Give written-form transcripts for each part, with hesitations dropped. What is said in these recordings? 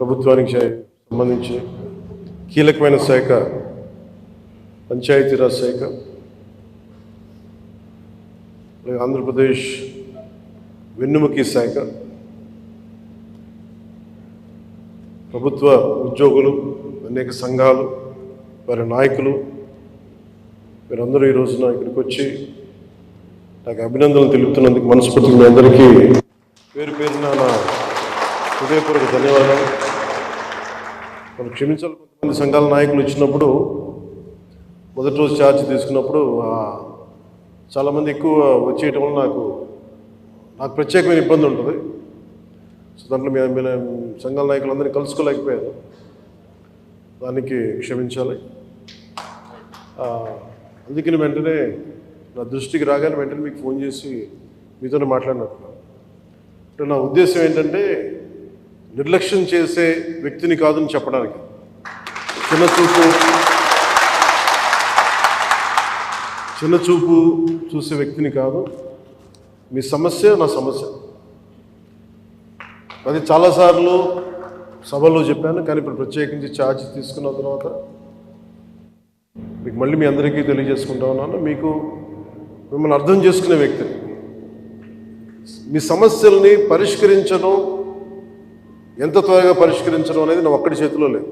ప్రభుత్వానికి సంబంధించి కీలకమైన శాఖ పంచాయతీరాజ్ శాఖ, ఆంధ్రప్రదేశ్ వెన్నుముకి శాఖ, ప్రభుత్వ ఉద్యోగులు, అనేక సంఘాలు, వారి నాయకులు, వీరందరూ ఈ రోజున ఇక్కడికి వచ్చి నాకు అభినందనలు తెలుపుతున్నందుకు మనస్ఫూర్తిగా మీ అందరికీ పేరు పేరున నా హృదయపూర్వక ధన్యవాదాలు. మనం క్షమించాలి, కొంతమంది సంఘాల నాయకులు వచ్చినప్పుడు మొదటి రోజు ఛార్జ్ తీసుకున్నప్పుడు చాలామంది ఎక్కువ వచ్చేయటం వల్ల నాకు ప్రత్యేకమైన ఇబ్బంది ఉంటుంది. సో దాంట్లో మీ సంఘాల నాయకులందరినీ కలుసుకోలేకపోయారు, దానికి క్షమించాలి. అందుకని వెంటనే నా దృష్టికి రాగానే వెంటనే మీకు ఫోన్ చేసి మీతోనే మాట్లాడినట్టున్నాను. అంటే నా ఉద్దేశం ఏంటంటే నిర్లక్ష్యం చేసే వ్యక్తిని కాదని చెప్పడానికి, చిన్న చూపు చూసే వ్యక్తిని కాదు. మీ సమస్య నా సమస్య, అది చాలాసార్లు సభలో చెప్పాను. కానీ ఇప్పుడు ప్రత్యేకించి ఛార్జ్ తీసుకున్న తర్వాత మీకు మళ్ళీ మీ అందరికీ తెలియజేసుకుంటా ఉన్నాను. మిమ్మల్ని అర్థం చేసుకునే వ్యక్తిని, మీ సమస్యల్ని పరిష్కరించడం, ఎంత త్వరగా పరిష్కరించడం అనేది నా ఒక్కడి చేతిలో లేదు.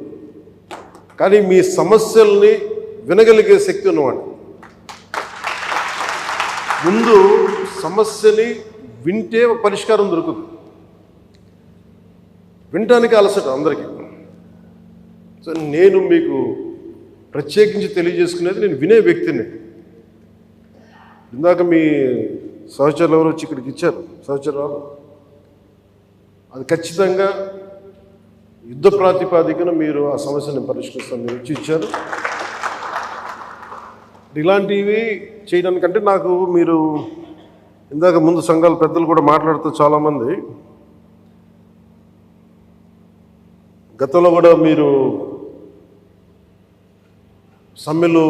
కానీ మీ సమస్యల్ని వినగలిగే శక్తి ఉన్నవాడు. ముందు సమస్యని వింటే పరిష్కారం దొరుకుతుంది. వినటానికి అలసట అందరికీ. సో నేను మీకు ప్రత్యేకించి తెలియజేసుకునేది, నేను వినే వ్యక్తిని. ఇందాక మీ సహచరులు ఎవరు వచ్చి ఇక్కడికి ఇచ్చారు, సహచరాలు, అది ఖచ్చితంగా యుద్ధ ప్రాతిపాదికన మీరు ఆ సమస్యను పరిష్కరిస్తాను మీరు వచ్చి ఇచ్చారు. ఇలాంటివి చేయడానికంటే నాకు మీరు ఇందాక ముందు సంఘాల పెద్దలు కూడా మాట్లాడుతూ చాలామంది గతంలో కూడా మీరు సమ్మెలు,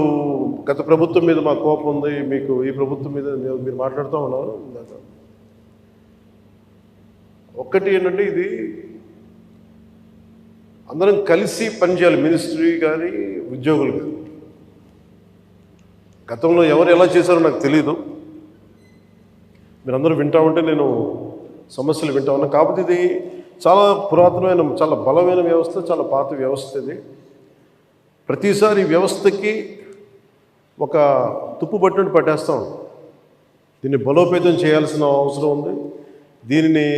గత ప్రభుత్వం మీద మా కోపం ఉంది, మీకు ఈ ప్రభుత్వం మీద మీరు మాట్లాడుతూ ఉన్నారు. ఇందాక ఒక్కటి ఏంటంటే, ఇది అందరం కలిసి పనిచేయాలి, మినిస్ట్రీ కానీ ఉద్యోగులు కానీ. గతంలో ఎవరు ఎలా చేశారో నాకు తెలీదు. మీరందరూ వింటా ఉంటే నేను సమస్యలు వింటా ఉన్నా. కాకపోతే ఇది చాలా పురాతనమైన, చాలా బలమైన వ్యవస్థ, చాలా పాత వ్యవస్థ. ఇది ప్రతిసారి వ్యవస్థకి ఒక తుప్పు పట్టినట్టు పట్టేస్తాం. దీన్ని బలోపేతం చేయాల్సిన అవసరం ఉంది. దీనిని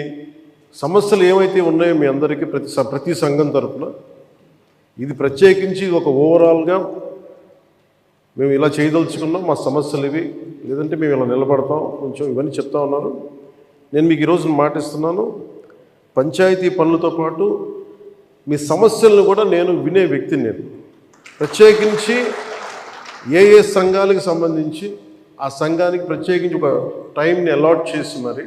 సమస్యలు ఏమైతే ఉన్నాయో మీ అందరికీ ప్రతి సంఘం తరఫున ఇది ప్రత్యేకించి ఒక ఓవరాల్గా మేము ఇలా చేయదలుచుకున్నాం, మా సమస్యలు ఇవి, లేదంటే మేము ఇలా నిలబడతాం, కొంచెం ఇవన్నీ చెప్తా ఉన్నారు. నేను మీకు ఈరోజు మాటిస్తున్నాను, పంచాయతీ పనులతో పాటు మీ సమస్యలను కూడా నేను వినే వ్యక్తిని. నేను ప్రత్యేకించి ఏ సంఘాలకు సంబంధించి ఆ సంఘానికి ప్రత్యేకించి ఒక టైంని అలాట్ చేసి మరి.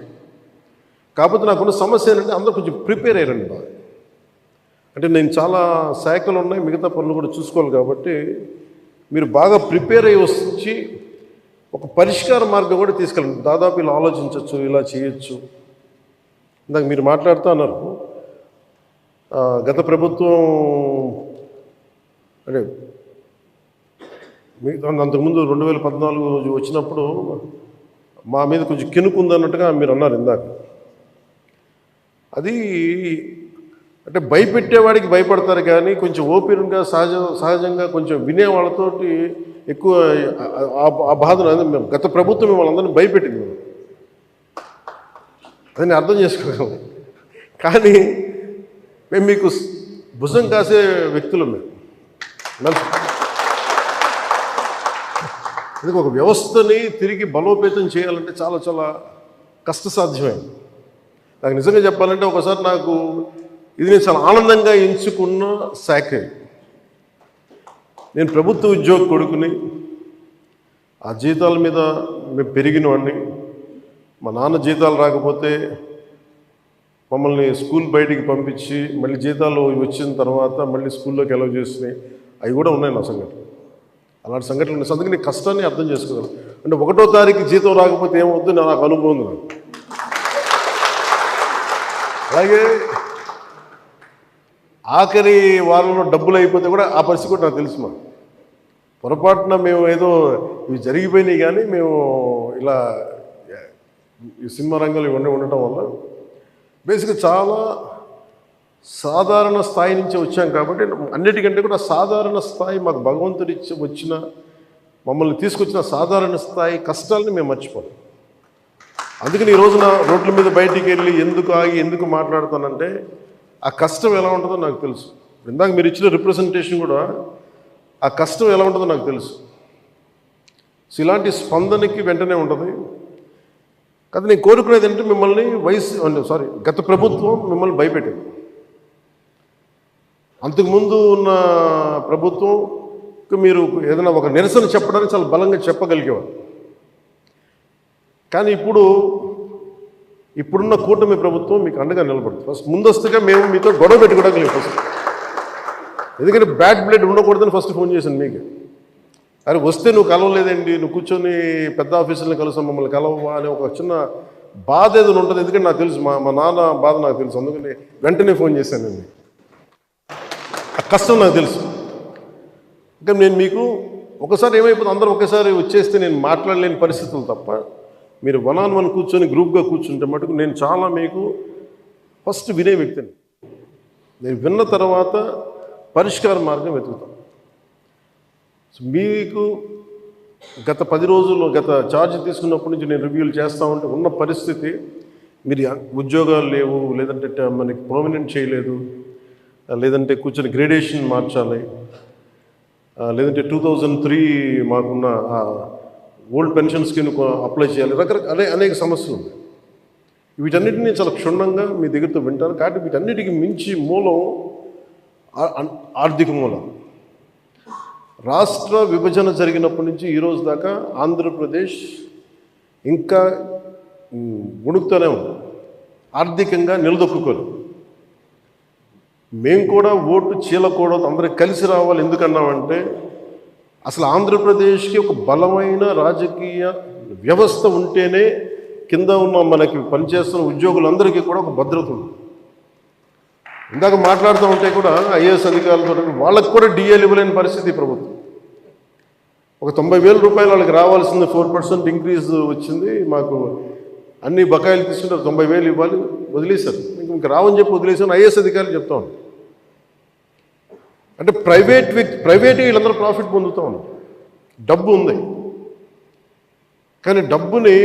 కాకపోతే నాకున్న సమస్య ఏంటంటే అందరూ కొంచెం ప్రిపేర్ అయ్యారండి బాగా. అంటే నేను చాలా శాఖలు ఉన్నాయి, మిగతా పనులు కూడా చూసుకోవాలి. కాబట్టి మీరు బాగా ప్రిపేర్ అయ్యి వచ్చి ఒక పరిష్కార మార్గం కూడా తీసుకెళ్ళండి. దాదాపు ఇలా ఆలోచించవచ్చు, ఇలా చేయొచ్చు. ఇందాక మీరు మాట్లాడుతూ అన్నారు, గత ప్రభుత్వం అంటే అంతకుముందు 2014 వచ్చినప్పుడు మా మీద కొంచెం కినుకుందన్నట్టుగా మీరు అన్నారు ఇందాక. అది అంటే భయపెట్టేవాడికి భయపడతారు, కానీ కొంచెం ఓపెన్గా సహజంగా కొంచెం వినే వాళ్ళతోటి ఎక్కువ ఆ బాధను మేము గత ప్రభుత్వం మిమ్మల్ని అందరినీ భయపెట్టింది. అదని అర్థం చేసుకోగలం. కానీ మేము మీకు భుజం కాసే వ్యక్తులు. మేము అందుకే ఒక వ్యవస్థని తిరిగి బలోపేతం చేయాలంటే చాలా చాలా కష్టసాధ్యమైంది. నాకు నిజంగా చెప్పాలంటే ఒకసారి నాకు ఇది నేను చాలా ఆనందంగా ఎంచుకున్న శాఖ. నేను ప్రభుత్వ ఉద్యోగ కొడుకుని, ఆ జీతాల మీద మేము పెరిగిన వాడిని. మా నాన్న జీతాలు రాకపోతే మమ్మల్ని స్కూల్ బయటికి పంపించి మళ్ళీ జీతాలు వచ్చిన తర్వాత మళ్ళీ స్కూల్లోకి అలౌ చేసినాయి, అవి కూడా ఉన్నాయి నా సంఘటన. అలాంటి సంఘటనలు ఉన్నాయి. అందుకని కష్టాన్ని అర్థం చేసుకోగలను. అంటే 1వ తారీఖు జీతం రాకపోతే ఏమవుద్దు నాకు అనుభవం ఉంది. నాకు అలాగే ఆఖరి వారంలో డబ్బులు అయిపోతే కూడా ఆ పరిస్థితి కూడా నాకు తెలుసు. మా పొరపాటున మేము ఏదో ఇవి జరిగిపోయినాయి, కానీ మేము ఇలా ఈ సినిమా రంగంలో ఉండటం వల్ల బేసిక్గా చాలా సాధారణ స్థాయి నుంచి వచ్చాం కాబట్టి అన్నిటికంటే కూడా సాధారణ స్థాయి మాకు భగవంతుడి వచ్చిన మమ్మల్ని తీసుకొచ్చిన సాధారణ స్థాయి కష్టాలని మేము మర్చిపోం. అందుకని ఈ రోజున రోడ్ల మీద బయటికి వెళ్ళి ఎందుకు ఆగి ఎందుకు మాట్లాడుతానంటే ఆ కష్టం ఎలా ఉంటుందో నాకు తెలుసు. ఇందాక మీరు ఇచ్చిన రిప్రజెంటేషన్ కూడా ఆ కష్టం ఎలా ఉంటుందో నాకు తెలుసు. సో ఇలాంటి స్పందనకి వెంటనే ఉంటుంది కదా. నేను కోరుకునేది ఏంటంటే మిమ్మల్ని గత ప్రభుత్వం మిమ్మల్ని భయపెట్టింది. అంతకుముందు ఉన్న ప్రభుత్వంకి మీరు ఏదైనా ఒక నిరసన చెప్పడానికి చాలా బలంగా చెప్పగలిగేవారు. కానీ ఇప్పుడున్న కూటమి ప్రభుత్వం మీకు అండగా నిలబడుతుంది. ఫస్ట్ ముందస్తుగా మేము మీతో గొడవ పెట్టుకోవడానికి ఫస్ట్, ఎందుకంటే బ్యాడ్ బ్లడ్ ఉండకూడదని ఫస్ట్ ఫోన్ చేశాను మీకు. అరే వస్తే నువ్వు కలవలేదండి, నువ్వు కూర్చొని పెద్ద ఆఫీసులను కలుసాం, మమ్మల్ని కలవవా అనే ఒక చిన్న బాధ ఏదైనా ఉంటుంది. ఎందుకంటే నాకు తెలుసు, మా నాన్న బాధ నాకు తెలుసు. అందుకని వెంటనే ఫోన్ చేశానండి. ఆ కష్టం నాకు తెలుసు. ఇంకా నేను మీకు ఒకసారి ఏమైపోతుంది, అందరూ ఒకేసారి వచ్చేస్తే నేను మాట్లాడలేని పరిస్థితులు తప్ప మీరు 1-on-1 కూర్చొని గ్రూప్గా కూర్చుంటే మటుకు నేను చాలా మీకు ఫస్ట్ వినే వ్యక్తిని. నేను విన్న తర్వాత పరిష్కార మార్గం వెతుకుతాను. సో మీకు గత 10 రోజుల్లో గత ఛార్జ్ తీసుకున్నప్పటి నుంచి నేను రివ్యూలు చేస్తూ ఉంటే ఉన్న పరిస్థితి, మీరు ఉద్యోగాలు లేవు, లేదంటే మనకి పర్మనెంట్ చేయలేదు, లేదంటే కూర్చొని గ్రేడేషన్ మార్చాలి, లేదంటే 2003 మాకున్న ఓల్డ్ పెన్షన్ స్కీమ్ అప్లై చేయాలి, రకరకాల అనేక సమస్యలు ఉన్నాయి. వీటన్నిటినీ చాలా క్షుణ్ణంగా మీ దగ్గరతో వింటాను. కాబట్టి వీటన్నిటికీ మించి మూలం ఆర్థిక మూలం. రాష్ట్ర విభజన జరిగినప్పటి నుంచి ఈరోజు దాకా ఆంధ్రప్రదేశ్ ఇంకా ఉణుకుతూనే ఉంది, ఆర్థికంగా నిలదొక్కుకోలేదు. మేము కూడా ఓటు చీలకూడదు, అందరికి కలిసి రావాలి. ఎందుకన్నామంటే అసలు ఆంధ్రప్రదేశ్కి ఒక బలమైన రాజకీయ వ్యవస్థ ఉంటేనే కింద ఉన్న మనకి పనిచేస్తున్న ఉద్యోగులందరికీ కూడా ఒక భద్రత ఉంది. ఇందాక మాట్లాడుతూ ఉంటే కూడా ఐఏఎస్ అధికారులతో వాళ్ళకు కూడా డిఏలు ఇవ్వలేని పరిస్థితి ప్రభుత్వం. ఒక 90,000 రూపాయలు వాళ్ళకి రావాల్సింది 4% ఇంక్రీజ్ వచ్చింది. మాకు అన్ని బకాయిలు తీసుకుంటారు, 90,000 ఇవ్వాలి, వదిలేశారు. ఇంకా రావని చెప్పి వదిలేసాను. ఐఏఎస్ అధికారులు చెప్తా ఉన్నాను. అంటే ప్రైవేట్ వీళ్ళందరూ ప్రాఫిట్ పొందుతూ ఉన్నారు. డబ్బు ఉంది, కానీ డబ్బుని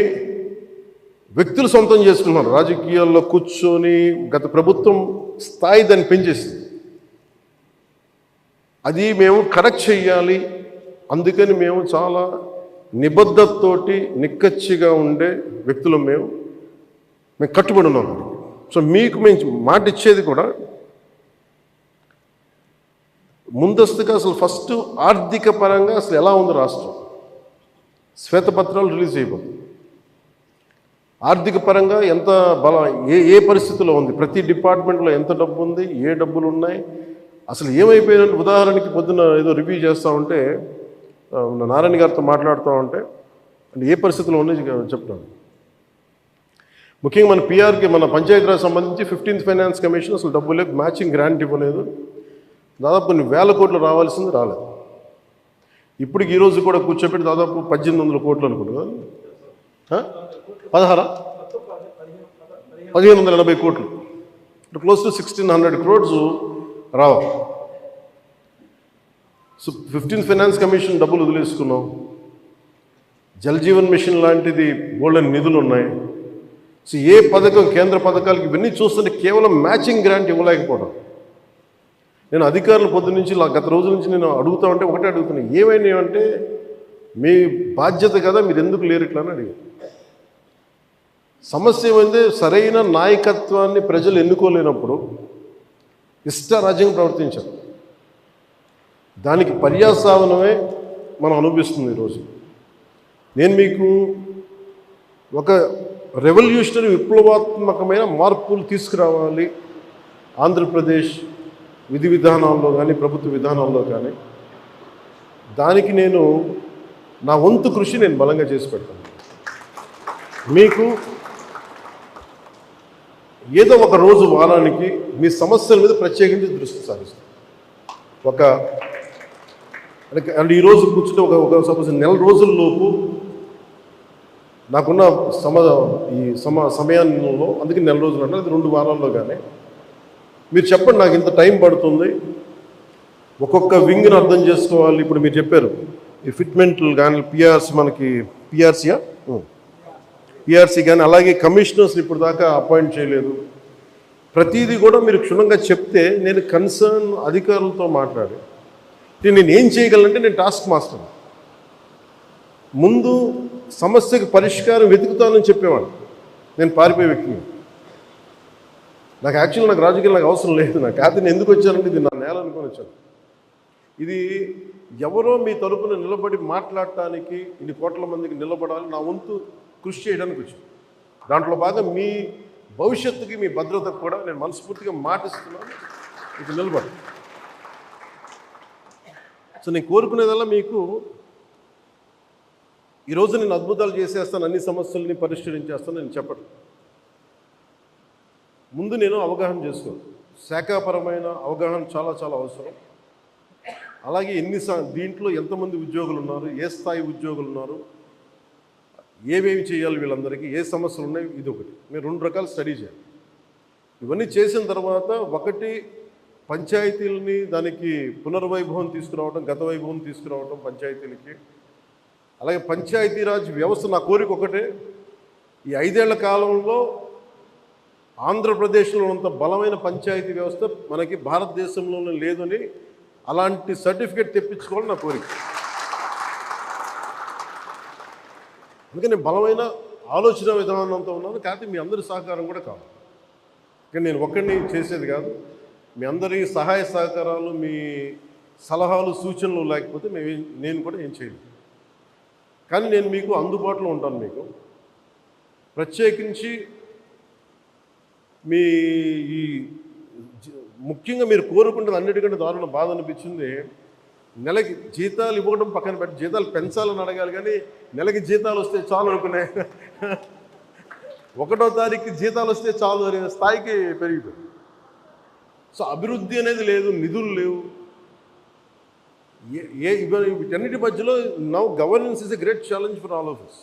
వ్యక్తులు సొంతం చేసుకున్నారు. రాజకీయాల్లో కూర్చొని గత ప్రభుత్వం స్థాయి దాన్ని పెంచేసింది. అది మేము కరెక్ట్ చేయాలి. అందుకని మేము చాలా నిబద్ధతతోటి నిక్కచ్చిగా ఉండే వ్యక్తులు మేము కట్టుబడి ఉన్నాం. సో మీకు మేము మాట ఇచ్చేది కూడా ముందస్తుగా అసలు ఫస్ట్ ఆర్థిక పరంగా అసలు ఎలా ఉంది రాష్ట్రం, శ్వేతపత్రాలు రిలీజ్ చేయబోతుంది. ఆర్థిక పరంగా ఎంత బలం, ఏ పరిస్థితిలో ఉంది, ప్రతి డిపార్ట్మెంట్లో ఎంత డబ్బు ఉంది, ఏ డబ్బులు ఉన్నాయి, అసలు ఏమైపోయిన. ఉదాహరణకి పొద్దున ఏదో రివ్యూ చేస్తూ ఉంటే నారాయణ గారితో మాట్లాడుతూ ఉంటే అంటే ఏ పరిస్థితిలో ఉన్నాయి చెప్తాను. ముఖ్యంగా మన పిఆర్కి, మన పంచాయతీరాజ్ సంబంధించి 15th ఫైనాన్స్ కమిషన్ అసలు డబ్బు లేదు, మ్యాచింగ్ గ్రాంట్ ఇవ్వలేదు. దాదాపు కొన్ని 1,000 కోట్లు రావాల్సింది రాలేదు. ఇప్పటికి ఈరోజు కూడా కూర్చోబెట్టి దాదాపు 1,800 కోట్లు అనుకుంటున్నా, 1,580 కోట్లు, క్లోజ్ టు 1,600 crores రావాలి. సో 15th ఫైనాన్స్ కమిషన్ డబ్బులు వదిలేసుకున్నాం. జల్ జీవన్ మిషన్ లాంటిది గోల్డెన్ నిధులు ఉన్నాయి. సో ఏ పథకం, కేంద్ర పథకాలకి ఇవన్నీ చూస్తుంటే కేవలం మ్యాచింగ్ గ్రాంట్ ఇవ్వలేకపోవడం. నేను అధికారులు పొద్దు నుంచి గత రోజుల నుంచి నేను అడుగుతా ఉంటే ఒకటే అడుగుతున్నాను, ఏమైనా మీ బాధ్యత కదా, మీరు ఎందుకు లేరు ఇట్లా అని అడిగాను. సమస్య ఏమైంది, సరైన నాయకత్వాన్ని ప్రజలు ఎన్నుకోలేనప్పుడు ఇష్టారాజ్యంగా ప్రవర్తించారు. దానికి పర్యావసానమే మనం అనుభవిస్తుంది ఈరోజు. నేను మీకు ఒక రెవల్యూషనరీ విప్లవాత్మకమైన మార్పులు తీసుకురావాలి ఆంధ్రప్రదేశ్ విధి విధానాల్లో కానీ ప్రభుత్వ విధానాల్లో కానీ, దానికి నేను నా వంతు కృషి నేను బలంగా చేసి పెడతాను. మీకు ఏదో ఒక రోజు వారానికి మీ సమస్యల మీద ప్రత్యేకించి దృష్టి సారిస్తాం. అంటే ఈరోజు కూర్చుంటే ఒక సపోజ్ నెల రోజుల్లోపు నాకున్న సమయంలో, అందుకే నెల రోజులు అంటే అది 2 వారాల్లో కానీ మీరు చెప్పండి, నాకు ఇంత టైం పడుతుంది, ఒక్కొక్క వింగ్ని అర్థం చేసుకోవాలి. ఇప్పుడు మీరు చెప్పారు ఈ ఫిట్మెంట్లు కానీ మనకి పిఆర్సీ కానీ, అలాగే కమిషనర్స్ని ఇప్పుడు దాకా అపాయింట్ చేయలేదు. ప్రతిదీ కూడా మీరు క్షుణ్ణంగా చెప్తే నేను కన్సర్న్ అధికారులతో మాట్లాడి నేను ఏం చేయగలంటే, నేను టాస్క్ మాస్టర్ ముందు సమస్యకు పరిష్కారం వెతుకుతానని చెప్పేవాడు. నేను పారిపోయే వ్యక్తిని. నాకు రాజకీయాలు నాకు అవసరం లేదు. నాకు అయితే నేను ఎందుకు వచ్చానంటే ఇది నా నేల అనుకొని వచ్చాను. ఇది ఎవరో మీ తరపున నిలబడి మాట్లాడటానికి ఇన్ని కోట్ల మందికి నిలబడాలి, నా వంతు కృషి చేయడానికి వచ్చాను. దాంట్లో భాగం మీ భవిష్యత్తుకి, మీ భద్రతకు కూడా నేను మనస్ఫూర్తిగా మాటిస్తున్నాను, ఇది నిలబడి. సో నేను కోరుకునేదల్లా మీకు ఈరోజు నేను అద్భుతాలు చేసేస్తాను, అన్ని సమస్యల్ని పరిష్కరించేస్తాను నేను చెప్పను. ముందు నేను అవగాహన చేసుకోను. శాఖాపరమైన అవగాహన చాలా చాలా అవసరం. అలాగే దీంట్లో ఎంతమంది ఉద్యోగులు ఉన్నారు, ఏ స్థాయి ఉద్యోగులు ఉన్నారు, ఏమేమి చేయాలి, వీళ్ళందరికీ ఏ సమస్యలు ఉన్నాయి, ఇది ఒకటి. మీరు 2 రకాలు స్టడీ చేయాలి. ఇవన్నీ చేసిన తర్వాత ఒకటి పంచాయతీలని దానికి పునర్వైభవం తీసుకురావడం, గత వైభవం తీసుకురావడం పంచాయతీలకి. అలాగే పంచాయతీరాజ్ వ్యవస్థ నా కోరిక ఒకటే, ఈ 5 ఏళ్ల కాలంలో ఆంధ్రప్రదేశ్లో ఉన్నంత బలమైన పంచాయతీ వ్యవస్థ మనకి భారతదేశంలోనే లేదని, అలాంటి సర్టిఫికేట్ తెప్పించుకోవాలని నా కోరిక. అందుకని నేను బలమైన ఆలోచన విధానంతో ఉన్నాను. కాకపోతే మీ అందరి సహకారం కూడా కావాలి. కానీ నేను ఒక్కడిని చేసేది కాదు. మీ అందరి సహాయ సహకారాలు, మీ సలహాలు, సూచనలు లేకపోతే నేను కూడా ఏం చేయను. కానీ నేను మీకు అందుబాటులో ఉంటాను. మీకు ప్రత్యేకించి మీ ఈ ముఖ్యంగా మీరు కోరుకుంటుంది అన్నిటికంటే దారుణ బాధ అనిపించింది, నెలకి జీతాలు ఇవ్వడం పక్కన పెట్టి జీతాలు పెంచాలని అడగాలి, కానీ నెలకి జీతాలు వస్తే చాలు అనుకునే 1వ తారీఖు జీతాలు వస్తే చాలు అనే స్థాయికి పెరిగిపోయింది. సో అభివృద్ధి అనేది లేదు, నిధులు లేవు. వీటన్నిటి మధ్యలో now governance is a great challenge for all of us.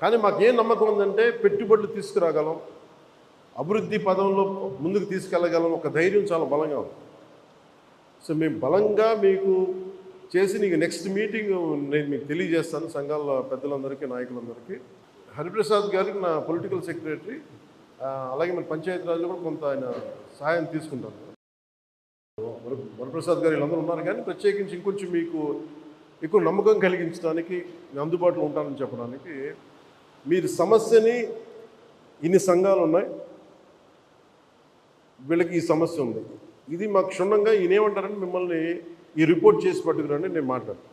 కానీ మాకేం నమ్మకం ఉందంటే పెట్టుబడులు తీసుకురాగలం, అభివృద్ధి పదంలో ముందుకు తీసుకెళ్ళగలం, ఒక ధైర్యం చాలా బలంగా ఉంది. సో మేము బలంగా మీకు చేసి నీకు నెక్స్ట్ మీటింగ్ నేను మీకు తెలియజేస్తాను, సంఘాల పెద్దలందరికీ, నాయకులందరికీ. హరిప్రసాద్ గారికి నా పొలిటికల్ సెక్రటరీ, అలాగే మన పంచాయతీరాజ్లో కూడా కొంత ఆయన సహాయం తీసుకుంటాను. వరప్రసాద్ గారు వీళ్ళందరూ ఉన్నారు. కానీ ప్రత్యేకించి ఇంకొంచెం మీకు ఎక్కువ నమ్మకం కలిగించడానికి నేను అందుబాటులో ఉంటానని చెప్పడానికి, మీరు సమస్యని ఇన్ని సంఘాలు ఉన్నాయి, వీళ్ళకి ఈ సమస్య ఉంది, ఇది మాకు క్షుణ్ణంగా ఈయనేమంటారని మిమ్మల్ని ఈ రిపోర్ట్ చేసి పట్టుకురండి నేను మాట్లాడతాను.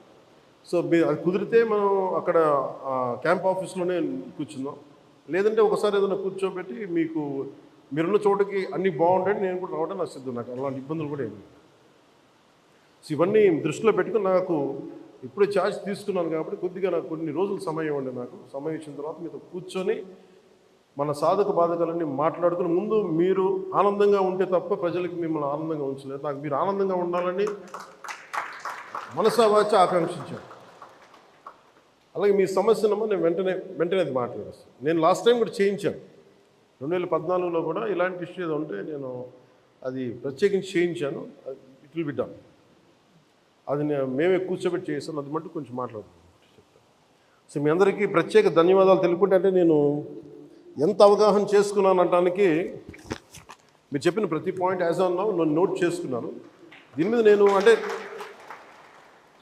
సో మీరు అది కుదిరితే మనం అక్కడ క్యాంప్ ఆఫీస్లోనే కూర్చుందాం, లేదంటే ఒకసారి ఏదైనా కూర్చోబెట్టి మీకు మీరున్న చోటకి అన్నీ బాగుంటాయి, నేను కూడా రావడం నాకు సిద్ధం. నాకు అలాంటి ఇబ్బందులు కూడా ఏమి. సో ఇవన్నీ దృష్టిలో పెట్టుకుని నాకు ఇప్పుడే ఛార్జ్ తీసుకున్నాను కాబట్టి కొద్దిగా నాకు కొన్ని రోజులు సమయం ఇవ్వండి. నాకు సమయం ఇచ్చిన తర్వాత మీతో కూర్చొని మన సాధక బాధకాలన్నీ మాట్లాడుకుని, ముందు మీరు ఆనందంగా ఉంటే తప్ప ప్రజలకి మిమ్మల్ని ఆనందంగా ఉంచలేదు. నాకు మీరు ఆనందంగా ఉండాలని మనసావాచ ఆకాంక్షించాను. అలాగే మీ సమస్యనమ్మా నేను వెంటనే అది మాట్లాడేస్తాను. నేను లాస్ట్ టైం కూడా చేయించాను, 2014లో కూడా ఇలాంటి ఇష్యూ ఏదో ఉంటే నేను అది ప్రత్యేకించి చేయించాను. It will be done. అది మేమే కూర్చోబెట్టి చేస్తాను, అది మట్టు కొంచెం మాట్లాడుతున్నాను చెప్తాను. సో మీ అందరికీ ప్రత్యేక ధన్యవాదాలు తెలుపుకుంటే, అంటే నేను ఎంత అవగాహన చేసుకున్నాను అనడానికి మీరు చెప్పిన ప్రతి పాయింట్ యాజ్ ఆన్ నౌ నేను నోట్ చేసుకున్నాను. దీని మీద నేను అంటే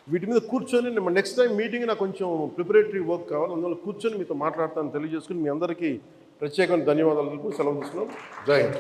వీటి మీద కూర్చొని నెక్స్ట్ టైం మీటింగ్ నాకు కొంచెం ప్రిపరేటరీ వర్క్ కావాలి, అందువల్ల కూర్చొని మీతో మాట్లాడతాను తెలియజేసుకుని మీ అందరికీ ప్రత్యేకమైన ధన్యవాదాలు తెలుపు సెలవు తీసుకున్నాను. జై హింద్.